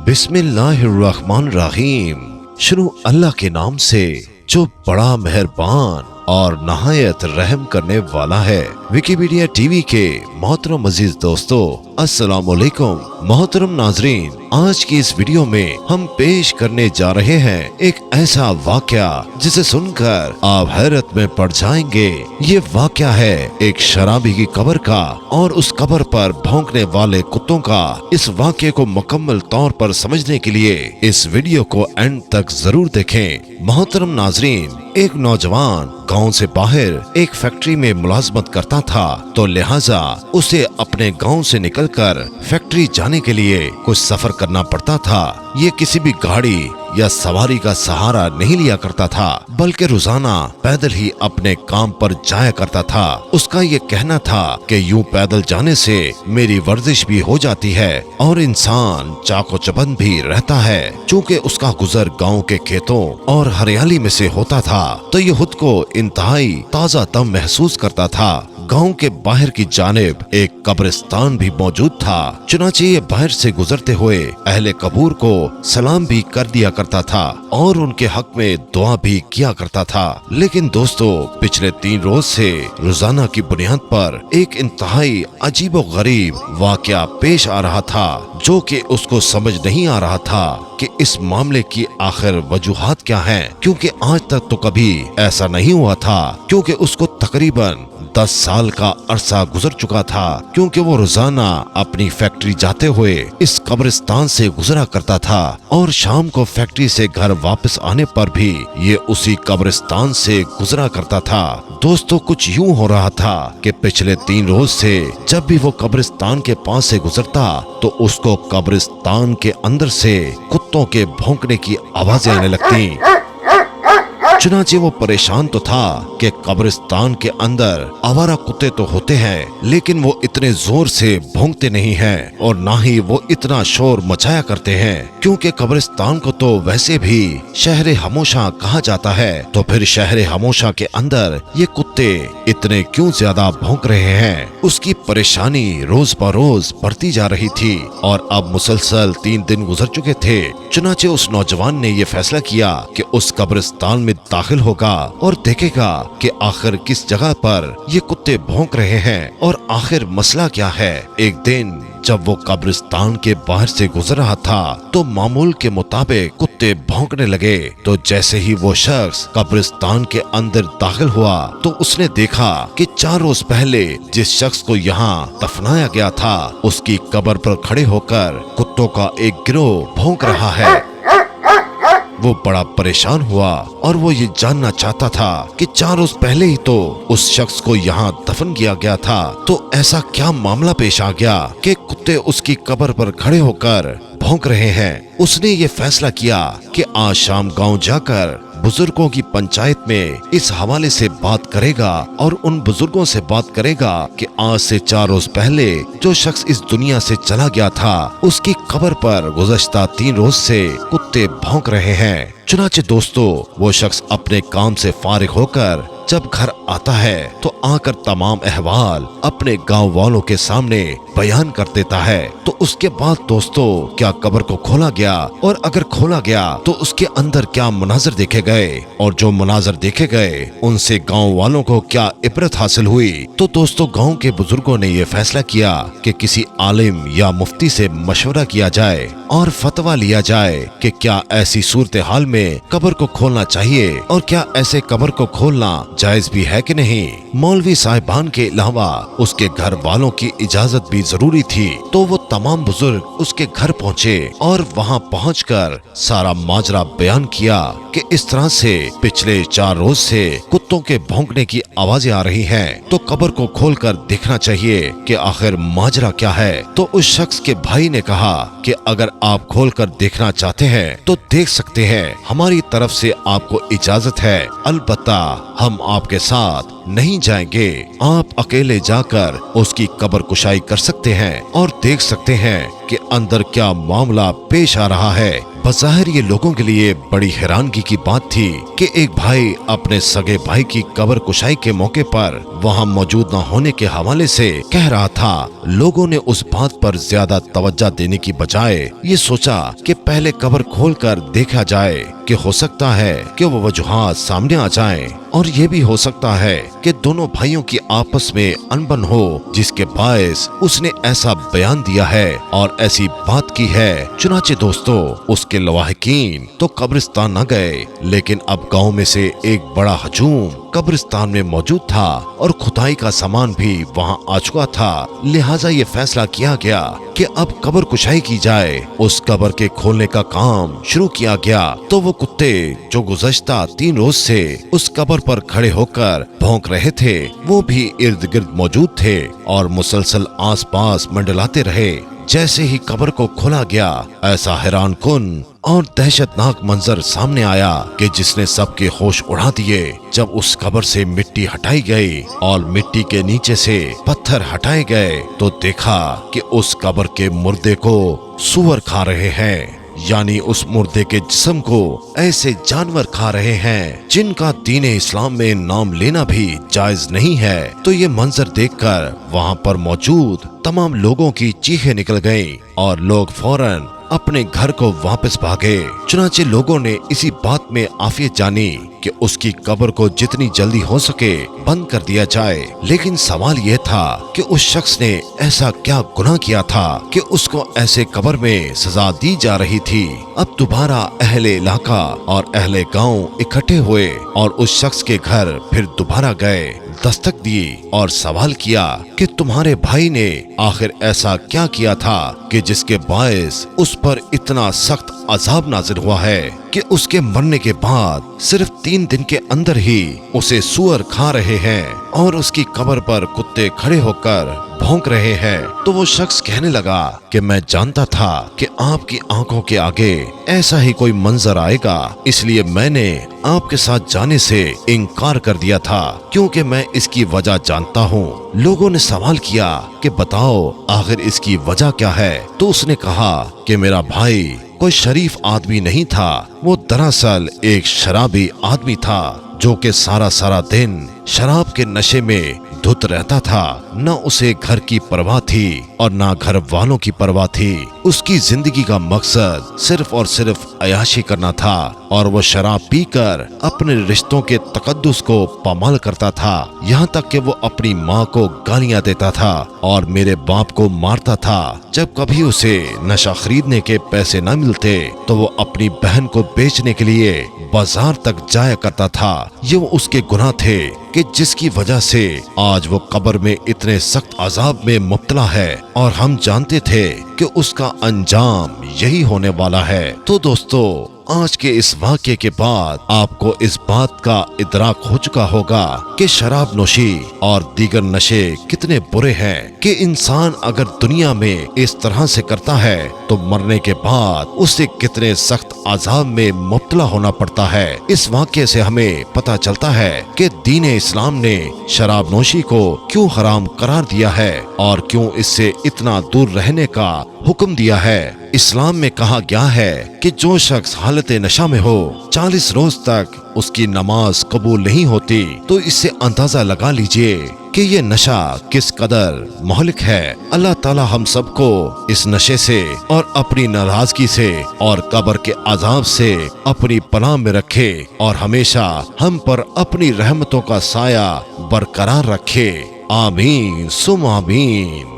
बिस्मिल्लाहिर्रहमानिर्रहीम। शुरू अल्लाह के नाम से जो बड़ा मेहरबान और नहायत रहम करने वाला है। विकिपीडिया टीवी के मोहतरम अजीज दोस्तों, अस्सलाम वालेकुम। मोहतरम नाजरीन, आज की इस वीडियो में हम पेश करने जा रहे हैं एक ऐसा वाकया जिसे सुनकर आप हैरत में पड़ जाएंगे। ये वाकया है एक शराबी की कब्र का और उस कब्र पर भौंकने वाले कुत्तों का। इस वाकये को मुकम्मल तौर पर समझने के लिए इस वीडियो को एंड तक जरूर देखें। मोहतरम नाजरीन, एक नौजवान गांव से बाहर एक फैक्ट्री में मुलाजमत करता था, तो लिहाजा उसे अपने गांव से निकलकर फैक्ट्री जाने के लिए कुछ सफर करना पड़ता था। ये किसी भी गाड़ी या सवारी का सहारा नहीं लिया करता था, बल्कि रोजाना पैदल ही अपने काम पर जाया करता था। उसका ये कहना था कि यूं पैदल जाने से मेरी वर्जिश भी हो जाती है और इंसान चाको चबंद भी रहता है। चूँकि उसका गुजर गांव के खेतों और हरियाली में से होता था, तो ये खुद को इंतहाई ताजा दम महसूस करता था। गांव के बाहर की जानिब एक कब्रिस्तान भी मौजूद था, चुनांचे ये बाहर से गुजरते हुए अहले कबूर को सलाम भी कर दिया करता था और उनके हक में दुआ भी किया करता था। लेकिन दोस्तों, पिछले 3 रोज से रोजाना की बुनियाद पर एक इंतहाई अजीबो गरीब वाकया पेश आ रहा था, जो कि उसको समझ नहीं आ रहा था कि इस मामले की आखिर वजूहात क्या हैं, क्योंकि आज तक तो कभी ऐसा नहीं हुआ था। क्योंकि उसको तकरीबन 10 साल का अरसा गुजर चुका था, क्योंकि वो रोजाना अपनी फैक्ट्री जाते हुए इस कब्रिस्तान से गुजरा करता था और शाम को फैक्ट्री से घर वापस आने पर भी ये उसी कब्रिस्तान से गुजरा करता था। दोस्तों, कुछ यूं हो रहा था कि पिछले 3 रोज से जब भी वो कब्रिस्तान के पास से गुजरता, तो उसको कब्रिस्तान के अंदर से कुत्तों के भौंकने की आवाजें आने लगती। चुनांचे वो परेशान तो था कि कब्रिस्तान के अंदर आवारा कुत्ते तो होते हैं, लेकिन वो इतने जोर से भौंकते नहीं हैं और ना ही वो इतना शोर मचाया करते हैं। क्योंकि कब्रिस्तान को तो वैसे भी शहर हमोशा कहा जाता है, तो फिर शहर हमोशा के अंदर ये कुत्ते इतने क्यों ज्यादा भौंक रहे हैं? उसकी परेशानी रोज बरोज बढ़ती जा रही थी और अब मुसलसल 3 दिन गुजर चुके थे। चुनांचे उस नौजवान ने ये फैसला किया कि उस कब्रिस्तान में दाखिल होगा और देखेगा कि आखिर किस जगह पर ये कुत्ते भौंक रहे हैं और आखिर मसला क्या है। एक दिन जब वो कब्रिस्तान के बाहर से गुजर रहा था, तो मामूल के मुताबिक कुत्ते भौंकने लगे। तो जैसे ही वो शख्स कब्रिस्तान के अंदर दाखिल हुआ, तो उसने देखा कि 4 रोज पहले जिस शख्स को यहाँ दफनाया गया था, उसकी कब्र पर खड़े होकर कुत्तों का एक गिरोह भौंक रहा है। वो बड़ा परेशान हुआ और वो ये जानना चाहता था कि 4 रोज पहले ही तो उस शख्स को यहाँ दफन किया गया था, तो ऐसा क्या मामला पेश आ गया कि कुत्ते उसकी कब्र पर खड़े होकर भौंक रहे हैं। उसने ये फैसला किया कि आज शाम गांव जाकर बुजुर्गों की पंचायत में इस हवाले से बात करेगा और उन बुजुर्गों से बात करेगा कि आज से 4 रोज पहले जो शख्स इस दुनिया से चला गया था, उसकी कब्र पर गुज़श्ता 3 रोज से कुत्ते भौंक रहे हैं। चुनांचे दोस्तों, वो शख्स अपने काम से फारिग होकर जब घर आता है, तो आकर तमाम अहवाल अपने गांव वालों के सामने बयान कर देता है। तो उसके बाद दोस्तों, क्या कब्र को खोला गया और अगर खोला गया तो उसके अंदर क्या मनाजर देखे गए और जो मनाजर देखे गए उनसे गांव वालों को क्या इबरत हासिल हुई। तो दोस्तों, गांव के बुजुर्गों ने ये फैसला किया कि किसी आलिम या मुफ्ती से मशवरा किया जाए और फतवा लिया जाए कि क्या ऐसी सूरत हाल में कब्र को खोलना चाहिए और क्या ऐसे कब्र को खोलना जायज भी है कि नहीं। मौलवी साहिबान के अलावा उसके घर वालों की इजाजत भी जरूरी थी। तो वो तमाम बुजुर्ग उसके घर पहुँचे और वहाँ पहुँचकर सारा माजरा बयान किया कि इस तरह से पिछले 4 रोज से कुत्तों के भौंकने की आवाजें आ रही हैं, तो कब्र को खोलकर देखना चाहिए कि आखिर माजरा क्या है। तो उस शख्स के भाई ने कहा कि अगर आप खोलकर देखना चाहते हैं तो देख सकते हैं, हमारी तरफ से आपको इजाजत है, अलबत्ता हम आपके साथ नहीं जाएंगे। आप अकेले जाकर उसकी कब्र कुशाई कर सकते हैं और देख सकते हैं कि अंदर क्या मामला पेश आ रहा है। बज़ाहिर ये लोगों के लिए बड़ी हैरानगी की बात थी कि एक भाई अपने सगे भाई की कब्र कुशाई के मौके पर वहां मौजूद न होने के हवाले से कह रहा था। लोगों ने उस बात पर ज्यादा तवज्जो देने की बजाय ये सोचा कि पहले कब्र खोलकर देखा जाए कि हो सकता है कि वो वजूहात सामने आ जाएं, और ये भी हो सकता है कि दोनों भाइयों की आपस में अनबन हो जिसके बायस उसने ऐसा बयान दिया है और ऐसी बात की है। चुनाचे दोस्तों, उसके लवाहिकीन तो कब्रिस्तान न गए, लेकिन अब गांव में से एक बड़ा हजूम कब्रिस्तान में मौजूद था और खुदाई का सामान भी वहां आ चुका था। लिहाजा ये फैसला किया गया कि अब कब्र कुशाई की जाए। उस कब्र के खोलने का काम शुरू किया गया तो वो कुत्ते जो गुज़श्ता 3 रोज से उस कब्र पर खड़े होकर भौंक रहे थे, वो भी इर्द गिर्द मौजूद थे और मुसलसल आस पास मंडलाते रहे। जैसे ही कब्र को खोला गया, ऐसा हैरान कुन और दहशतनाक मंजर सामने आया कि जिसने सबके होश उड़ा दिए। जब उस कब्र से मिट्टी हटाई गई और मिट्टी के नीचे से पत्थर हटाए गए तो देखा कि उस कब्र के मुर्दे को सूअर खा रहे हैं, यानी उस मुर्दे के जिस्म को ऐसे जानवर खा रहे हैं जिनका दीन-ए इस्लाम में नाम लेना भी जायज नहीं है। तो ये मंजर देखकर वहां पर मौजूद तमाम लोगों की चीखें निकल गईं और लोग फौरन अपने घर को वापस भागे। चुनाचे लोगों ने इसी बात में आफियत जानी कि उसकी कब्र को जितनी जल्दी हो सके बंद कर दिया जाए। लेकिन सवाल यह था कि उस शख्स ने ऐसा क्या गुनाह किया था कि उसको ऐसे कब्र में सजा दी जा रही थी। अब दोबारा अहले इलाका और अहले गांव इकट्ठे हुए और उस शख्स के घर फिर दोबारा गए, दस्तक दी और सवाल किया कि तुम्हारे भाई ने आखिर ऐसा क्या किया था कि जिसके बायस उस पर इतना सख्त अजाब नाजिल हुआ है कि उसके मरने के बाद सिर्फ 3 दिन के अंदर ही उसे सूअर खा रहे हैं और उसकी कब्र पर कुत्ते खड़े होकर भौंक रहे हैं। तो वो शख्स कहने लगा कि मैं जानता था कि आपकी आंखों के आगे ऐसा ही कोई मंजर आएगा, इसलिए मैंने आपके साथ जाने से इनकार कर दिया था क्योंकि मैं इसकी वजह जानता हूँ। लोगों ने सवाल किया कि बताओ आखिर इसकी वजह क्या है। तो उसने कहा कि मेरा भाई कोई शरीफ आदमी नहीं था, वो दरअसल एक शराबी आदमी था जो कि सारा दिन शराब के नशे में धुत रहता था। न उसे घर की परवाह थी और न घर वालों की परवाह थी। उसकी जिंदगी का मकसद सिर्फ और सिर्फ अयाशी करना था और वो शराब पीकर अपने रिश्तों के तकद्दुस को पामाल करता था। यहाँ तक कि वो अपनी माँ को गालियाँ देता था और मेरे बाप को मारता था। जब कभी उसे नशा खरीदने के पैसे न मिलते तो वो अपनी बहन को बेचने के लिए बाजार तक जाया करता था। ये वो उसके गुनाह थे कि जिसकी वजह से आज वो कब्र में इतने सख्त अजाब में मुब्तला है और हम जानते थे कि उसका अंजाम यही होने वाला है। तो दोस्तों, आज के इस वाक़े के बाद आपको इस बात का इदराक हो चुका होगा कि शराब नोशी और दीगर नशे कितने बुरे हैं कि इंसान अगर दुनिया में इस तरह से करता है तो मरने के बाद उसे कितने सख्त अजाब में मुब्तला होना पड़ता है। इस वाक़े से हमें पता चलता है कि दीन-ए इस्लाम ने शराब नोशी को क्यों हराम करार दिया है और क्यों इससे इतना दूर रहने का हुक्म दिया है। इस्लाम में कहा गया है कि जो शख्स हालत नशा में हो 40 रोज तक उसकी नमाज कबूल नहीं होती, तो इससे अंदाजा लगा लीजिए कि ये नशा किस कदर मोहलिक है। अल्लाह ताला हम सबको इस नशे से और अपनी नाराजगी से और कब्र के अजाब से अपनी पनाह में रखे और हमेशा हम पर अपनी रहमतों का साया बरकरार रखे। आमीन सुम आमीन।